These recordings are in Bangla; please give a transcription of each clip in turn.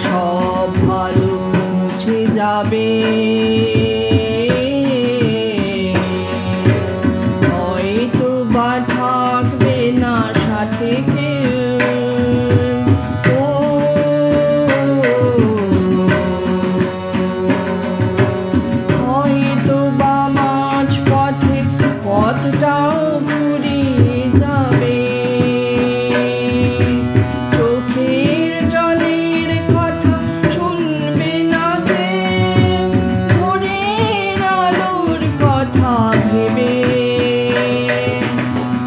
সব ভালো মুছে যাবে, হয়তো বা থাকবে না সাথে কেউ। ও হয়তো বা মাঝ পথে পথটাও ফুরিয়ে যাবে, চোখের জলের কথা শুনবে না কেউ, ভোরের আলোর কথা ভেবে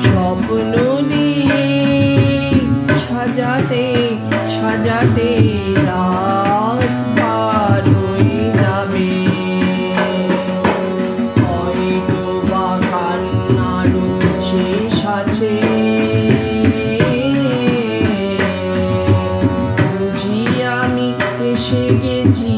স্বপ্ন দিয়ে সাজাতে সাজাতে রাত পার হয়ে যাবে, হয়তো বা কান্নারও শেষ আছে, বুঝি আমি এসে গেছি